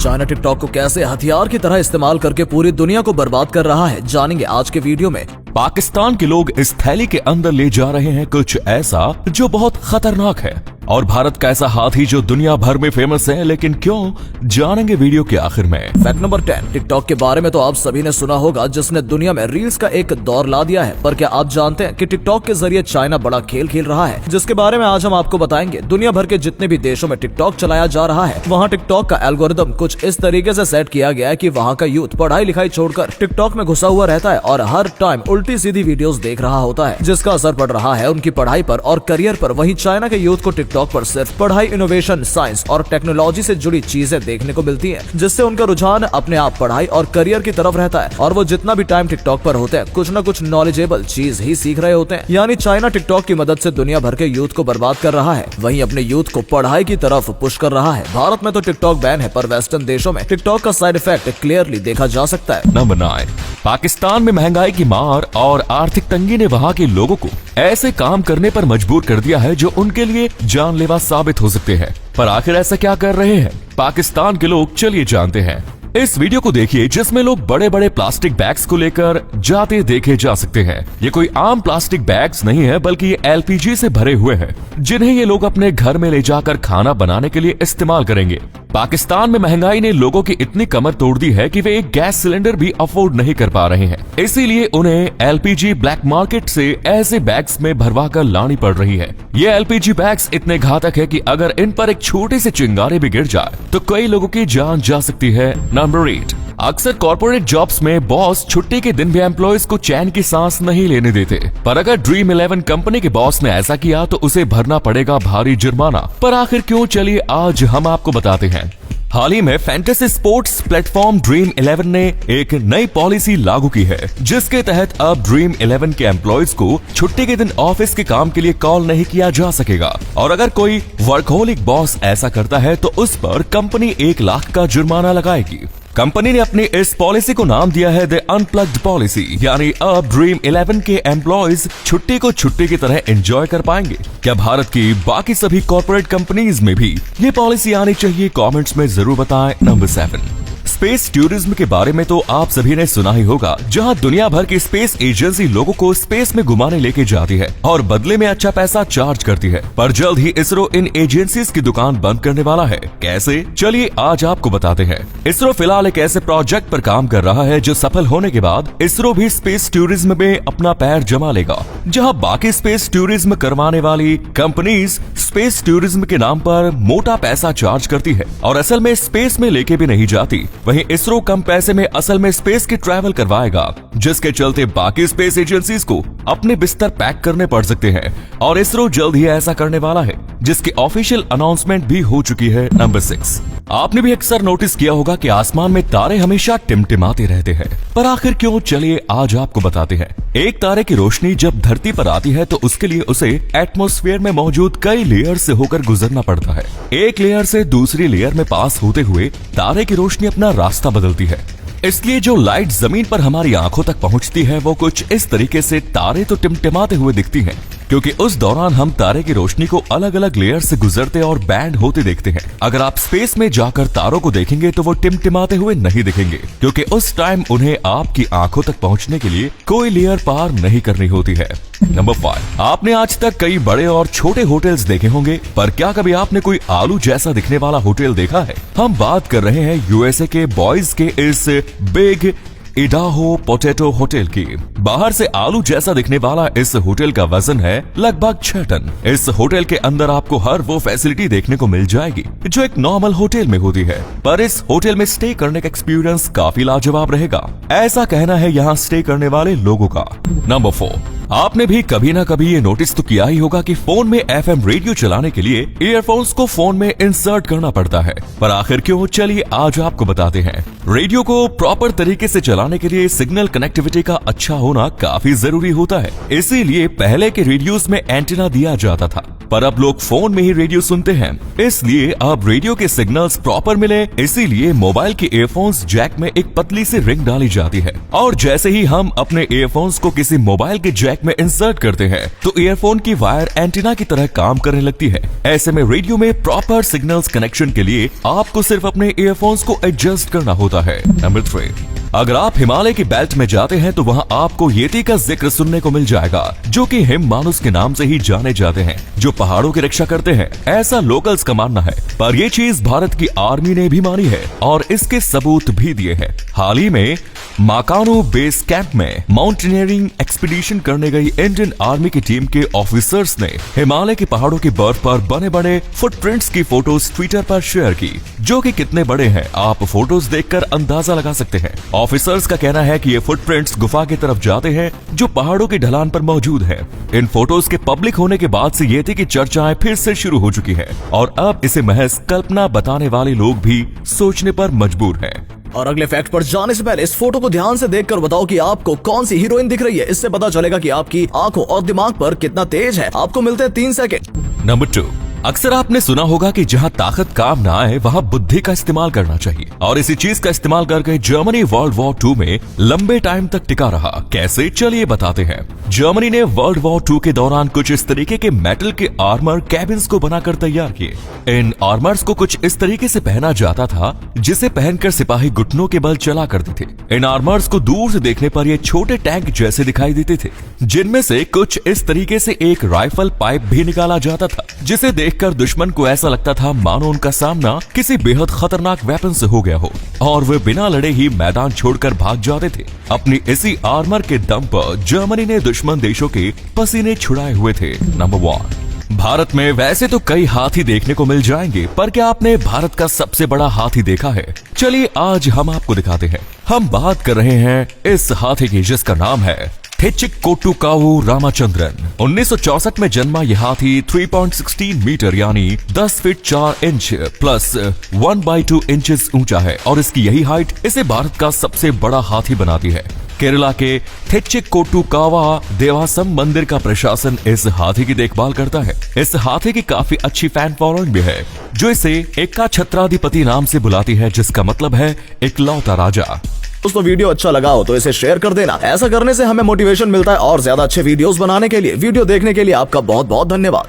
China TikTok को कैसे हथियार की तरह इस्तेमाल करके पूरी दुनिया को बर्बाद कर रहा है, जानेंगे आज के वीडियो में। पाकिस्तान के लोग इस थैली के अंदर ले जा रहे हैं कुछ ऐसा जो बहुत खतरनाक है, और भारत का ऐसा हाथी जो दुनिया भर में फेमस है, लेकिन क्यों, जानेंगे वीडियो के आखिर में। Fact number 10। टिकटॉक के बारे में तो आप सभी ने सुना होगा, जिसने दुनिया में रील्स का एक दौर ला दिया है। पर क्या आप जानते हैं कि टिकटॉक के जरिए चाइना बड़ा खेल खेल रहा है, जिसके बारे में आज हम आपको बताएंगे। दुनिया भर के जितने भी देशों में टिकटॉक चलाया जा रहा है, वहाँ टिकटॉक का एल्गोरिदम कुछ इस तरीके से सेट किया गया है कि वहाँ का यूथ पढ़ाई लिखाई छोड़कर टिकटॉक में घुसा हुआ रहता है और हर टाइम उल्टी सीधी वीडियोस देख रहा होता है, जिसका असर पड़ रहा है उनकी पढ़ाई पर और करियर पर। वहीं चाइना के यूथ को टिकटॉक पर सिर्फ पढ़ाई, इनोवेशन, साइंस और टेक्नोलॉजी से जुड़ी चीजें देखने को मिलती हैं, जिससे उनका रुझान अपने आप पढ़ाई और करियर की तरफ रहता है। और वो जितना भी टाइम टिकटॉक पर होते हैं, कुछ न कुछ नॉलेजेबल चीज ही सीख रहे होते हैं। यानी चाइना टिकटॉक की मदद से दुनिया भर के यूथ को बर्बाद कर रहा है, वहीं अपने यूथ को पढ़ाई की तरफ पुश कर रहा है। भारत में तो टिकटॉक बैन है, पर वेस्टर्न देशों में टिकटॉक का साइड इफेक्ट क्लियरली देखा जा सकता है। नंबर 9। पाकिस्तान में महंगाई की मार और आर्थिक तंगी ने वहाँ के लोगों को ऐसे काम करने पर मजबूर कर दिया है जो उनके लिए जानलेवा साबित हो सकते हैं। पर आखिर ऐसा क्या कर रहे हैं पाकिस्तान के लोग, चलिए जानते हैं। इस वीडियो को देखिए, जिसमें लोग बड़े बड़े प्लास्टिक बैग्स को लेकर जाते देखे जा सकते हैं। ये कोई आम प्लास्टिक बैग्स नहीं है, बल्कि ये एलपीजी से भरे हुए हैं, जिन्हें ये लोग अपने घर में ले जाकर खाना बनाने के लिए इस्तेमाल करेंगे। पाकिस्तान में महंगाई ने लोगों की इतनी कमर तोड़ दी है कि वे एक गैस सिलेंडर भी अफोर्ड नहीं कर पा रहे हैं। इसीलिए उन्हें एलपीजी ब्लैक मार्केट से ऐसे बैग्स में भरवा कर लानी पड़ रही है। ये एलपीजी बैग्स इतने घातक है कि अगर इन पर एक छोटे से चिंगारे भी गिर जाए तो कई लोगों की जान जा सकती है। नंबर 8। अक्सर कॉर्पोरेट जॉब्स में बॉस छुट्टी के दिन भी एम्प्लॉयज को चैन की सांस नहीं लेने देते, पर अगर ड्रीम 11 कंपनी के बॉस ने ऐसा किया तो उसे भरना पड़ेगा भारी जुर्माना। पर आखिर क्यों, चलिए आज हम आपको बताते हैं। हाल ही में फैंटेसी स्पोर्ट्स प्लेटफॉर्म ड्रीम 11 ने एक नई पॉलिसी लागू की है, जिसके तहत अब ड्रीम 11 के एम्प्लॉयज को छुट्टी के दिन ऑफिस के काम के लिए कॉल नहीं किया जा सकेगा, और अगर कोई वर्कहोलिक बॉस ऐसा करता है तो उस पर कंपनी 1 लाख का जुर्माना लगाएगी। कंपनी ने अपनी इस पॉलिसी को नाम दिया है द अनप्लग्ड पॉलिसी, यानी अब ड्रीम 11 के एम्प्लॉयज छुट्टी को छुट्टी की तरह एंजॉय कर पाएंगे। क्या भारत की बाकी सभी कॉर्पोरेट कंपनीज में भी ये पॉलिसी आनी चाहिए? कमेंट्स में जरूर बताएं। नंबर 7। स्पेस टूरिज्म के बारे में तो आप सभी ने सुना ही होगा, जहां दुनिया भर की स्पेस एजेंसी लोगों को स्पेस में घुमाने लेके जाती है और बदले में अच्छा पैसा चार्ज करती है। पर जल्द ही इसरो इन एजेंसीज की दुकान बंद करने वाला है। कैसे, चलिए आज आपको बताते हैं। इसरो फिलहाल एक ऐसे प्रोजेक्ट पर काम कर रहा है जो सफल होने के बाद इसरो भी स्पेस टूरिज्म में अपना पैर जमा लेगा, जहाँ बाकी स्पेस टूरिज्म करवाने वाली कंपनीज स्पेस टूरिज्म के नाम पर मोटा पैसा चार्ज करती है और असल में स्पेस में लेके भी नहीं जाती। वहीं इसरो कम पैसे में असल में स्पेस की ट्रैवल करवाएगा, जिसके चलते बाकी स्पेस एजेंसीज को अपने बिस्तर पैक करने पड़ सकते हैं, और इसरो जल्द ही ऐसा करने वाला है, जिसकी ऑफिशियल अनाउंसमेंट भी हो चुकी है। नंबर 6। आपने भी अक्सर नोटिस किया होगा कि आसमान में तारे हमेशा टिमटिमाते रहते हैं, पर आखिर क्यों, चलिए आज आपको बताते हैं। एक तारे की रोशनी जब धरती पर आती है तो उसके लिए उसे एटमॉस्फेयर में मौजूद कई लेयर से होकर गुजरना पड़ता है। एक लेयर से दूसरी लेयर में पास होते हुए तारे की रोशनी अपना रास्ता बदलती है। इसलिए जो लाइट जमीन पर हमारी आंखों तक पहुंचती है वो कुछ इस तरीके से तारे तो टिमटिमाते हुए दिखती हैं, क्योंकि उस दौरान हम तारे की रोशनी को अलग अलग लेयर से गुजरते और बैंड होते देखते हैं। अगर आप स्पेस में जाकर तारों को देखेंगे तो वो टिमटिमाते हुए नहीं दिखेंगे, क्योंकि उस टाइम उन्हें आपकी आंखों तक पहुंचने के लिए कोई लेयर पार नहीं करनी होती है। नंबर 5। आपने आज तक कई बड़े और छोटे होटल्स देखे होंगे, पर क्या कभी आपने कोई आलू जैसा दिखने वाला होटल देखा है? हम बात कर रहे हैं यूएसए के बॉयज के इस बिग इडाहो पोटैटो होटल की। बाहर से आलू जैसा दिखने वाला इस होटल का वजन है लगभग 6 टन। इस होटल के अंदर आपको हर वो फैसिलिटी देखने को मिल जाएगी जो एक नॉर्मल होटल में होती है, पर इस होटल में स्टे करने का एक्सपीरियंस काफी लाजवाब रहेगा, ऐसा कहना है यहाँ स्टे करने वाले लोगों का। नंबर 4। आपने भी कभी ना कभी ये नोटिस तो किया ही होगा कि फोन में एफएम रेडियो चलाने के लिए ईयरफोन्स को फोन में इंसर्ट करना पड़ता है, पर आखिर क्यों, चलिए आज आपको बताते हैं। रेडियो को प्रॉपर तरीके से चलाने के लिए सिग्नल कनेक्टिविटी का अच्छा होना काफी जरूरी होता है। इसीलिए पहले के रेडियोस में एंटीना दिया जाता था, पर अब लोग फोन में ही रेडियो सुनते हैं, इसलिए अब रेडियो के सिग्नल्स प्रॉपर मिले, इसीलिए मोबाइल के ईयरफोन्स जैक में एक पतली सी रिंग डाली जाती है और जैसे ही हम अपने ईयरफोन्स को किसी मोबाइल के जैक में इंसर्ट करते हैं तो ईयरफोन की वायर एंटीना की तरह काम करने लगती है। ऐसे में रेडियो में प्रॉपर सिग्नल्स कनेक्शन के लिए आपको सिर्फ अपने ईयरफोन्स को एडजस्ट करना होता है। नंबर 3, अगर आप हिमालय की बेल्ट में जाते हैं तो वहां आपको येती का जिक्र सुनने को मिल जाएगा, जो कि हिम मानुस के नाम से ही जाने जाते हैं, जो पहाड़ों की रक्षा करते हैं, ऐसा लोकल्स का मानना है। पर ये चीज भारत की आर्मी ने भी मानी है और इसके सबूत भी दिए हैं। हाल ही में माकानो बेस कैंप में माउंटेनियरिंग एक्सपीडिशन करने गई इंडियन आर्मी की टीम के ऑफिसर्स ने हिमालय के पहाड़ों की बर्फ पर बने बड़े फुटप्रिंट्स की फोटोज ट्विटर पर शेयर की, जो कि कितने बड़े हैं आप फोटोज देखकर अंदाजा लगा सकते हैं। ऑफिसर्स का कहना है कि ये फुटप्रिंट्स गुफा की तरफ जाते हैं जो पहाड़ों की ढलान पर मौजूद है। इन फोटोज के पब्लिक होने के बाद से येती की चर्चाएं फिर से शुरू हो चुकी है और अब इसे महज कल्पना बताने वाले लोग भी सोचने पर मजबूर हैं। और अगले फैक्ट पर जाने से पहले इस फोटो को ध्यान से देखकर बताओ कि आपको कौन सी हीरोइन दिख रही है। इससे पता चलेगा कि आपकी आंखों और दिमाग पर कितना तेज है। आपको मिलते हैं 3 सेकंड। नंबर 2, अक्सर आपने सुना होगा कि जहां ताकत काम ना आए वहां बुद्धि का इस्तेमाल करना चाहिए और इसी चीज का इस्तेमाल करके जर्मनी वर्ल्ड वॉर 2 में लंबे टाइम तक टिका रहा। कैसे, चलिए बताते हैं। जर्मनी ने वर्ल्ड वॉर 2 के दौरान कुछ इस तरीके के मेटल के आर्मर कैबिन्स को बनाकर तैयार किए। इन आर्मर्स को कुछ इस तरीके से पहना जाता था जिसे पहनकर सिपाही घुटनों के बल चला करते थे। इन आर्मर्स को दूर से देखने पर ये छोटे टैंक जैसे दिखाई देते थे, जिनमें से कुछ इस तरीके से एक राइफल पाइप भी निकाला जाता था, जिसे देखकर दुश्मन को ऐसा लगता था मानो उनका सामना किसी बेहद खतरनाक वेपन से हो गया हो और वे बिना लड़े ही मैदान छोड़कर भाग जाते थे। अपनी इसी आर्मर के दम पर जर्मनी ने दुश्मन देशों के पसीने छुड़ाए हुए थे। नंबर 1, भारत में वैसे तो कई हाथी देखने को मिल जाएंगे, पर क्या आपने भारत का सबसे बड़ा हाथी देखा है? चलिए आज हम आपको दिखाते हैं। हम बात कर रहे हैं इस हाथी की जिसका नाम है थिचिक्कोट्टुकावु रामाचंद्रन। 1964 में जन्मा यह हाथी 3.16 मीटर यानी 10 फीट 4 इंच प्लस 1/2 इंचेस ऊंचा है और इसकी यही हाइट इसे भारत का सबसे बड़ा हाथी बनाती है। केरला के थिचिक्कोट्टुकावा देवासम मंदिर का प्रशासन इस हाथी की देखभाल करता है। इस हाथी की काफी अच्छी फैन फॉलोइंग भी है, जो इसे एक्का छत्राधिपति नाम से बुलाती है, जिसका मतलब है इकलौता राजा। दोस्तों वीडियो अच्छा लगा हो तो इसे शेयर कर देना। ऐसा करने से हमें मोटिवेशन मिलता है और ज्यादा अच्छे वीडियोस बनाने के लिए। वीडियो देखने के लिए आपका बहुत बहुत धन्यवाद।